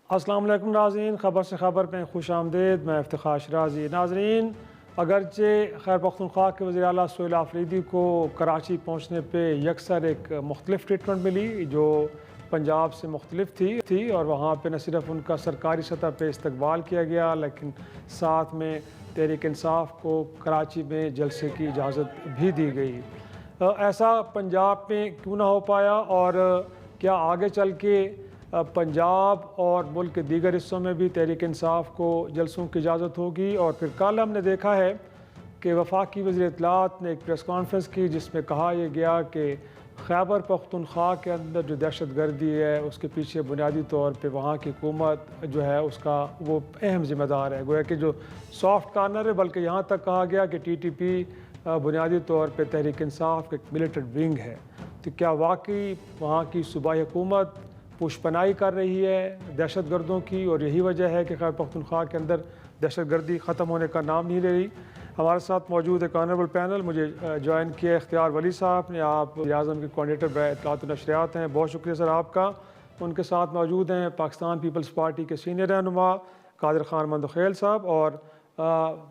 السلام علیکم ناظرین، خبر سے خبر میں خوش آمدید۔ میں افتخار شرازی۔ ناظرین، اگرچہ خیر پختونخوا کے وزیر اعلیٰ سہیل آفریدی کو کراچی پہنچنے پہ یکسر ایک مختلف ٹریٹمنٹ ملی جو پنجاب سے مختلف تھی اور وہاں پہ نہ صرف ان کا سرکاری سطح پہ استقبال کیا گیا لیکن ساتھ میں تحریک انصاف کو کراچی میں جلسے کی اجازت بھی دی گئی۔ ایسا پنجاب میں کیوں نہ ہو پایا اور کیا آگے چل کے پنجاب اور ملک کے دیگر حصوں میں بھی تحریک انصاف کو جلسوں کی اجازت ہوگی؟ اور پھر کل ہم نے دیکھا ہے کہ وفاقی وزیر اطلاعات نے ایک پریس کانفرنس کی جس میں کہا یہ گیا کہ خیبر پختونخوا کے اندر جو دہشت گردی ہے اس کے پیچھے بنیادی طور پہ وہاں کی حکومت جو ہے اس کا وہ اہم ذمہ دار ہے، گویا کہ جو سافٹ کارنر ہے، بلکہ یہاں تک کہا گیا کہ ٹی ٹی پی بنیادی طور پہ تحریک انصاف کا ایک ملیٹنٹ ونگ ہے۔ تو کیا واقعی وہاں کی صوبائی حکومت پوش پناہی کر رہی ہے دہشت گردوں کی اور یہی وجہ ہے کہ خیبر پختونخوا کے اندر دہشت گردی ختم ہونے کا نام نہیں لے رہی؟ ہمارے ساتھ موجود ایک آنریبل پینل، مجھے جوائن کیا اختیار ولی صاحب نے، آپ وزیر اعظم کے کوآرڈینیٹر اطلاعات و نشریات ہیں، بہت شکریہ سر آپ کا۔ ان کے ساتھ موجود ہیں پاکستان پیپلز پارٹی کے سینئر رہنما قادر خان مندخیل صاحب اور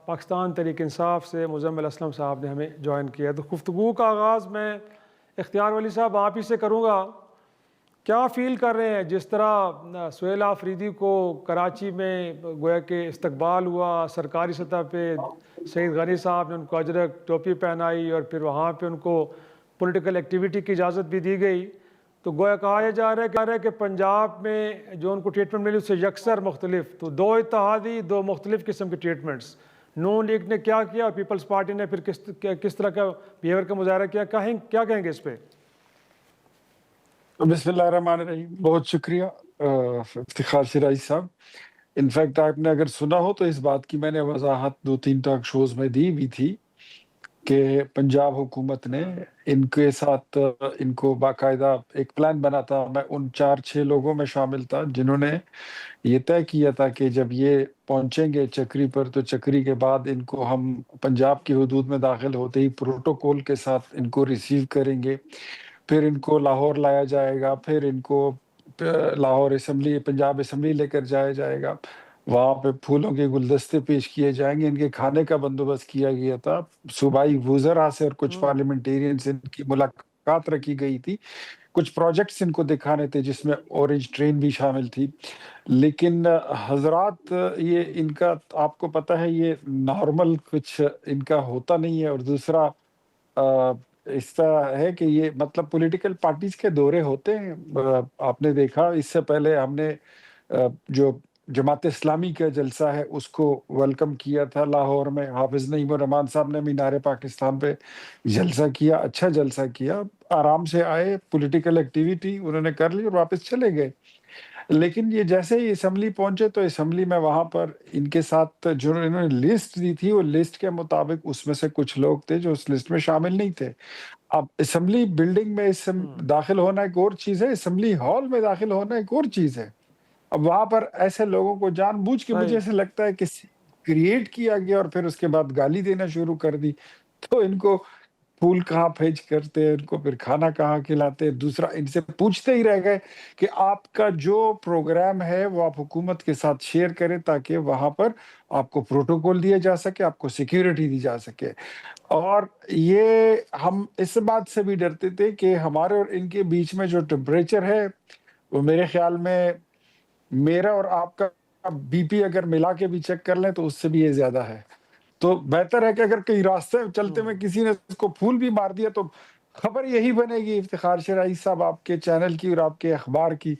پاکستان تحریک انصاف سے مزمل اسلم صاحب نے ہمیں جوائن کیا۔ تو گفتگو کا آغاز میں اختیار ولی صاحب آپ ہی سے کروں گا۔ کیا فیل کر رہے ہیں جس طرح سہیل آفریدی کو کراچی میں گویا کہ استقبال ہوا، سرکاری سطح پہ سعید غنی صاحب نے ان کو اجرک ٹوپی پہنائی اور پھر وہاں پہ ان کو پولیٹیکل ایکٹیویٹی کی اجازت بھی دی گئی، تو گویا کہا یہ جا رہا ہے کہ پنجاب میں جو ان کو ٹریٹمنٹ ملی اس سے یکسر مختلف، تو دو اتحادی، دو مختلف قسم کے ٹریٹمنٹس، نون لیگ نے کیا کیا اور پیپلز پارٹی نے پھر کس طرح کا بیہیویئر کا مظاہرہ کیا، کیا کہیں گے اس پہ؟ بسم اللہ الرحمن الرحیم۔ بہت شکریہ افتخار شرازی صاحب۔ انفیکٹ آپ نے اگر سنا ہو تو اس بات کی میں نے وضاحت 2-3 ٹاک شوز میں دی بھی تھی کہ پنجاب حکومت نے ان کے ساتھ ان کو باقاعدہ ایک پلان بنا تھا۔ میں ان 4-6 لوگوں میں شامل تھا جنہوں نے یہ طے کیا تھا کہ جب یہ پہنچیں گے چکری پر تو چکری کے بعد ان کو ہم پنجاب کی حدود میں داخل ہوتے ہی پروٹوکول کے ساتھ ان کو ریسیو کریں گے، پھر ان کو لاہور لایا جائے گا، پھر ان کو لاہور اسمبلی، پنجاب اسمبلی لے کر جایا جائے گا، وہاں پہ پھولوں کے گلدستے پیش کیے جائیں گے، ان کے کھانے کا بندوبست کیا گیا تھا، صوبائی وزراء سے اور کچھ پارلیمنٹیرین سے ان کی ملاقات رکھی گئی تھی، کچھ پروجیکٹس ان کو دکھانے تھے جس میں اورنج ٹرین بھی شامل تھی۔ لیکن حضرات یہ ان کا آپ کو پتہ ہے یہ نارمل کچھ ان کا ہوتا نہیں ہے، اور دوسرا اس طرح ہے کہ یہ مطلب پولیٹیکل پارٹیز کے دورے ہوتے ہیں۔ آپ نے دیکھا اس سے پہلے ہم نے جو جماعت اسلامی کا جلسہ ہے اس کو ویلکم کیا تھا لاہور میں، حافظ نعیم الرحمان صاحب نے مینار پاکستان پہ جلسہ کیا، اچھا جلسہ کیا، آرام سے آئے، پولیٹیکل ایکٹیویٹی انہوں نے کر لی اور واپس چلے گئے۔ لیکن یہ جیسے ہی اسمبلی پہنچے تو اسمبلی میں وہاں پر ان کے ساتھ جو انہوں نے لسٹ دی تھی وہ لسٹ کے مطابق اس میں سے کچھ لوگ تھے جو اس لسٹ میں شامل نہیں تھے۔ اب اسمبلی بلڈنگ میں داخل ہونا ایک اور چیز ہے، اسمبلی ہال میں داخل ہونا ایک اور چیز ہے۔ اب وہاں پر ایسے لوگوں کو جان بوجھ کے مجھے ایسے لگتا ہے کہ کریٹ کیا گیا اور پھر اس کے بعد گالی دینا شروع کر دی، تو ان کو پھول کہاں بھیج کرتے ہیں، ان کو پھر کھانا کہاں کھلاتے، دوسرا ان سے پوچھتے ہی رہ گئے کہ آپ کا جو پروگرام ہے وہ آپ حکومت کے ساتھ شیئر کریں تاکہ وہاں پر آپ کو پروٹوکول دیا جا سکے، آپ کو سیکیورٹی دی جا سکے۔ اور یہ ہم اس بات سے بھی ڈرتے تھے کہ ہمارے اور ان کے بیچ میں جو ٹمپریچر ہے وہ میرے خیال میں میرا اور آپ کا بی پی اگر ملا کے بھی چیک کر لیں تو اس سے بھی یہ زیادہ ہے، تو بہتر ہے کہ اگر کئی راستے چلتے میں کسی نے اس کو پھول بھی مار دیا تو خبر یہی بنے گی افتخار شرازی صاحب آپ کے چینل کی اور آپ کے اخبار کی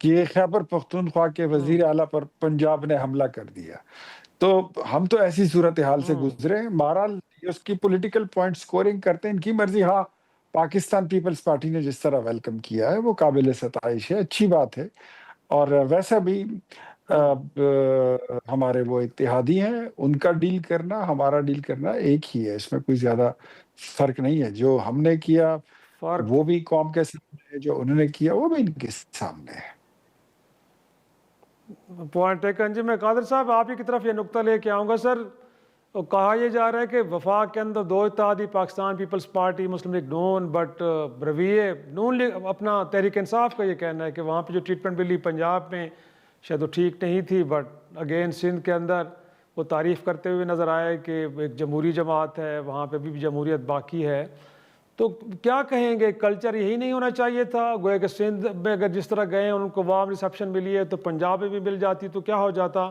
کہ خیبر پختونخوا کے وزیر اعلیٰ پر پنجاب نے حملہ کر دیا۔ تو ہم تو ایسی صورتحال سے گزرے ہیں، بہرحال اس کی پولیٹیکل پوائنٹ سکورنگ کرتے ہیں، ان کی مرضی۔ ہاں، پاکستان پیپلز پارٹی نے جس طرح ویلکم کیا ہے وہ قابل ستائش ہے، اچھی بات ہے، اور ویسا بھی ہمارے وہ اتحادی ہیں، ان کا ڈیل کرنا ہمارا ڈیل کرنا ایک ہی ہے، اس میں کوئی زیادہ فرق نہیں ہے۔ جو ہم نے کیا وہ بھی قوم کے سامنے ہے، جو انہوں نے کیا وہ بھی ان کے سامنے ہے۔ پوائنٹ ٹیکن جی۔ میں قادر صاحب آپ ہی کی طرف یہ نقطہ لے کے آؤں گا سر۔ کہا یہ جا رہا ہے کہ وفاق کے اندر دو اتحادی، Pakistan peoples party, Muslim league نون، بٹ رویے نون لیگ اپنا تحریک انصاف کا یہ کہنا ہے کہ وہاں پہ جو ٹریٹمنٹ ملی پنجاب میں شاید وہ ٹھیک نہیں تھی، بٹ اگین سندھ کے اندر وہ تعریف کرتے ہوئے نظر آئے کہ ایک جمہوری جماعت ہے، وہاں پہ بھی جمہوریت باقی ہے. تو کیا کہیں گے، کلچر یہی نہیں ہونا چاہیے تھا؟ گویا کہ سندھ میں اگر جس طرح گئے ان کو وارم ریسیپشن ملی ہے تو پنجاب میں بھی مل جاتی تو کیا ہو جاتا؟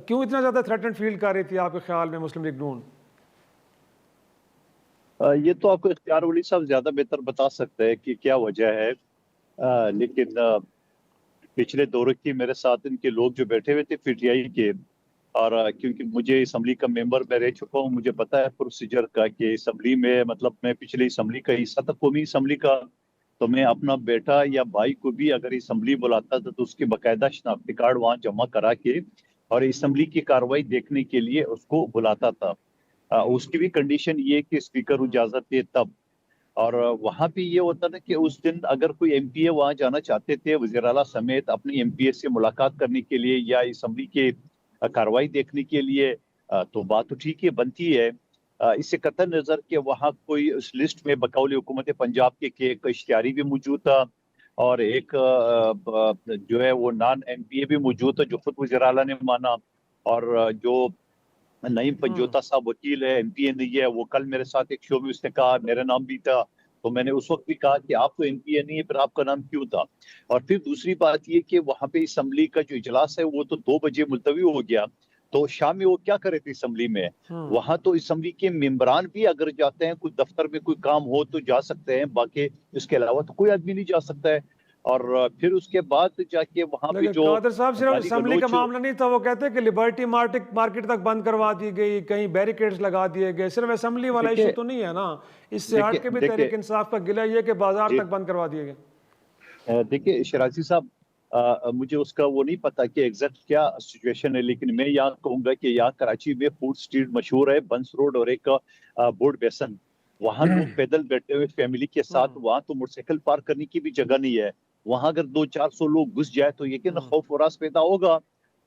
کیوں اتنا زیادہ تھریٹنڈ فیل کر رہی تھی آپ کے خیال میں مسلم لیگ نون؟ یہ تو آپ کو اختیار ولی صاحب زیادہ بہتر بتا سکتے ہیں کہ کیا وجہ ہے. لیکن پچھلے دورے کی میرے ساتھ ان کے لوگ جو بیٹھے ہوئے تھے پی ٹی آئی کے، اور کیونکہ مجھے اسمبلی کا ممبر میں رہ چکا ہوں، مجھے پتا ہے پروسیجر کا کہ اسمبلی میں، مطلب میں پچھلی اسمبلی کا حصہ تھا، قومی اسمبلی کا، تو میں اپنا بیٹا یا بھائی کو بھی اگر اسمبلی بلاتا تھا تو اس کے باقاعدہ شناختی کارڈ وہاں جمع کرا کے اور اسمبلی کی کارروائی دیکھنے کے لیے اس کو بلاتا تھا. اس کی بھی کنڈیشن یہ کہ اسپیکر اجازت دے تب. اور وہاں پہ یہ ہوتا تھا کہ اس دن اگر کوئی ایم پی اے وہاں جانا چاہتے تھے وزیر اعلیٰ سمیت اپنی ایم پی اے سے ملاقات کرنے کے لیے یا اسمبلی کے کارروائی دیکھنے کے لیے، تو بات تو ٹھیک ہے، بنتی ہے. اس سے قطع نظر کہ وہاں کوئی اس لسٹ میں بقول حکومت پنجاب کے ایک اشتہاری بھی موجود تھا اور ایک جو ہے وہ نان ایم پی اے بھی موجود تھا جو خود وزیر اعلیٰ نے مانا. اور جو نعیم پنجوتا صاحب وکیل ہے، ایم پی اے نہیں ہے، وہ کل میرے ساتھ ایک شو میں اس نے کہا میرا نام بھی تھا، تو میں نے اس وقت بھی کہا کہ آپ تو ایم پی اے نہیں ہے، پھر آپ کا نام کیوں تھا. اور پھر دوسری بات یہ کہ وہاں پہ اسمبلی کا جو اجلاس ہے وہ تو 2 بجے ملتوی ہو گیا، تو شام میں وہ کیا کرے تھے اسمبلی میں؟ وہاں تو اسمبلی کے ممبران بھی اگر جاتے ہیں، کوئی دفتر میں کوئی کام ہو تو جا سکتے ہیں، باقی اس کے علاوہ تو کوئی آدمی نہیں جا سکتا ہے. اور پھر اس کے بعد جا کے وہاں پہ لیکن جو قادر صاحب صرف گالی اسمبلی کا گلوچ، معاملہ نہیں تھا، وہ کہتے ہیں کہ لبرٹی مارکیٹ تک بند کروا دی گئی، کہیں بیریکیڈز لگا دیے گئے. صرف اسمبلی والا ایشو تو نہیں ہے نا، اس سے ہٹ کے بھی تحریک انصاف کا گلہ یہ کہ بازار تک بند کروا دیے گئے. دیکھیے شرازی صاحب، مجھے اس کا وہ نہیں پتا کہ ایگزیکٹ کیا سچویشن ہے، لیکن میں یہاں کہوں گا کہ یہاں کراچی میں فوڈ سٹریٹ مشہور ہے، بنس روڈ اور ایک بورڈ بیسن، وہاں لوگ پیدل بیٹھے ہوئے فیملی کے ساتھ، وہاں تو موٹر سائیکل پارک کرنے کی بھی جگہ نہیں ہے. وہاں اگر 200-400 لوگ گھس جائے تو یقیناً خوف و راز پیدا ہوگا.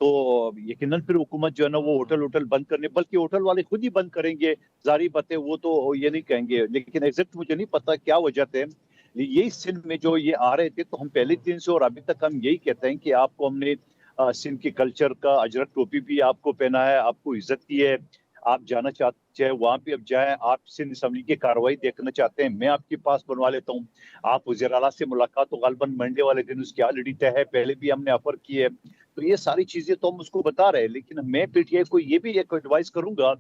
تو یقیناً پھر حکومت جو ہے نا وہ ہوٹل بند کرنے، بلکہ ہوٹل والے خود ہی بند کریں گے، ظاہری بات ہے وہ تو یہ نہیں کہیں گے. لیکن ایگزیکٹ مجھے نہیں پتا کیا وجہ تھے. یہی سندھ میں جو یہ آ رہے تھے تو ہم پہلے دن سے اور ابھی تک ہم یہی کہتے ہیں کہ آپ کو ہم نے سندھ کے کلچر کا اجرک ٹوپی بھی آپ کو پہنا ہے، آپ کو عزت کی ہے، آپ جانا چاہتے ہیں وہاں پہ اب جائیں. آپ سندھ اسمبلی کی کارروائی دیکھنا چاہتے ہیں، میں آپ کے پاس بنوا لیتا ہوں. آپ وزیر اعلیٰ سے ملاقات تو غالباً منڈے والے دن اس کی آلریڈی طے ہے، پہلے بھی ہم نے آفر کی ہے. تو یہ ساری چیزیں تو ہم اس کو بتا رہے ہیں، لیکن میں پی ٹی آئی کو یہ بھی ایک ایڈوائز کروں گا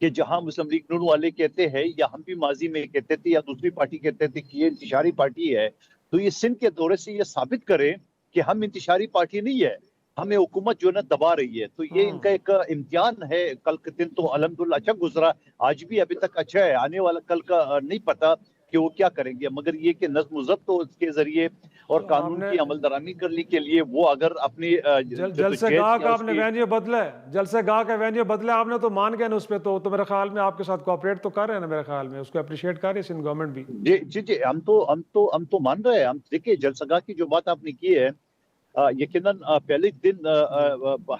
کہ جہاں مسلم لیگ نون والے کہتے ہیں یا ہم بھی ماضی میں کہتے تھے یا دوسری پارٹی کہتے تھے کہ یہ انتشاری پارٹی ہے، تو یہ سندھ کے دورے سے یہ ثابت کریں کہ ہم انتشاری پارٹی نہیں ہے، ہمیں حکومت جو ہے نا دبا رہی ہے. تو یہ ان کا ایک امتحان ہے. کل کے دن تو الحمدللہ اچھا گزرا، آج بھی ابھی تک اچھا ہے، آنے والا کل کا نہیں پتا کہ وہ کیا کریں گے. مگر یہ کہ نظم و ضبط اس کے ذریعے اور قانون کی عمل درآمدی کرنے کے لیے وہ اگر اپنی جلسے گاہ کا آپ نے وینیو بدلا ہے، جلسے گاہ کا وینیو بدلا آپ نے، تو مان گئے نا اس پہ، تو میرے خیال میں آپ کے ساتھ کوآپریٹ تو کر رہے ہیں نا، میرے خیال میں اس کو اپریشیٹ کر رہی ہے سندھ گورنمنٹ بھی. جی ہم تو مان رہے ہیں. ہم دیکھیے جلسہ گاہ کی جو بات آپ نے کی ہے، یقیناً پہلے دن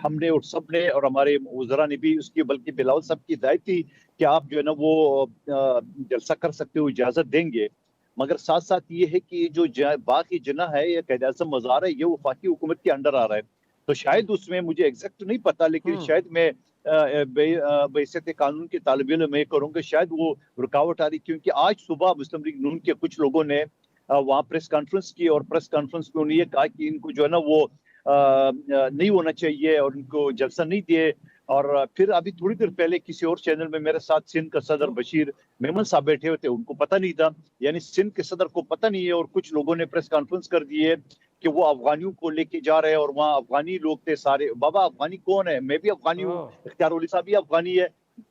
ہم نے اور سب نے اور ہمارے وزراء نے بھی اس کی، بلکہ بلاول صاحب کی ہدایت تھی کہ آپ جو ہے نا وہ جلسہ کر سکتے ہو، اجازت دیں گے. مگر ساتھ ساتھ یہ ہے کہ جو باقی جناح ہے یا قائد اعظم مزار ہے، یہ وفاقی حکومت کے انڈر آ رہا ہے. تو شاید اس میں مجھے ایگزیکٹ نہیں پتا، لیکن شاید میں بحیثیت قانون کے طالب علم میں کروں گا شاید وہ رکاوٹ آ رہی، کیونکہ آج صبح مسلم لیگ نون کے کچھ لوگوں نے وہاں پریس کانفرنس کی اور پریس کانفرنس میں انہوں نے یہ کہا کہ ان کو جو ہے نا وہ نہیں ہونا چاہیے اور ان کو جلسہ نہیں دیے. اور پھر ابھی تھوڑی دیر پہلے کسی اور چینل میں میرے ساتھ سندھ کا صدر بشیر میمن صاحب بیٹھے ہوئے تھے، ان کو پتہ نہیں تھا، یعنی سندھ کے صدر کو پتہ نہیں ہے، اور کچھ لوگوں نے پریس کانفرنس کر دی ہے کہ وہ افغانیوں کو لے کے جا رہے ہیں اور وہاں افغانی لوگ تھے سارے. بابا افغانی کون ہے؟ میں بھی افغانی ہوں، اختیار ولی صاحب بھی افغانی ہے.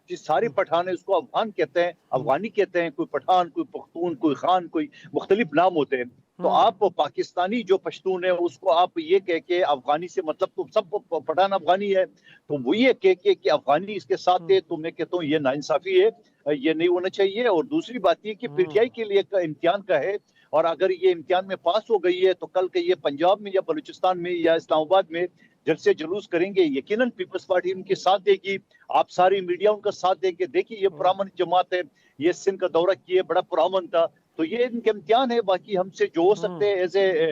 جس سارے پٹھان ہیں اس کو افغان کہتے ہیں، افغانی کہتے ہیں. کوئی پٹھان، کوئی پختون، کوئی خان، کوئی مختلف نام ہوتے ہیں. تو آپ پاکستانی جو پشتون ہے اس کو آپ یہ کہہ کے افغانی سے مطلب تو سب پٹھان افغانی ہے، تو وہ یہ کہہ کے کہ افغانی اس کے ساتھ ہے، تو میں کہتا ہوں یہ ناانصافی ہے، یہ نہیں ہونا چاہیے. اور دوسری بات یہ کہ پی ٹی آئی کے لیے امتحان کا ہے، اور اگر یہ امتحان میں پاس ہو گئی ہے تو کل کے یہ پنجاب میں یا بلوچستان میں یا اسلام آباد میں جلسے جلوس کریں گے، یقیناً پیپلز پارٹی ان کے ساتھ دے گی، آپ ساری میڈیا ان کا ساتھ دے گی. دیکھیے یہ پرامن جماعت ہے، یہ سندھ کا دورہ کیے، بڑا پرامن تھا. تو یہ ان کے امتحان ہے. باقی ہم سے جو ہو سکتے ہیں ایز اے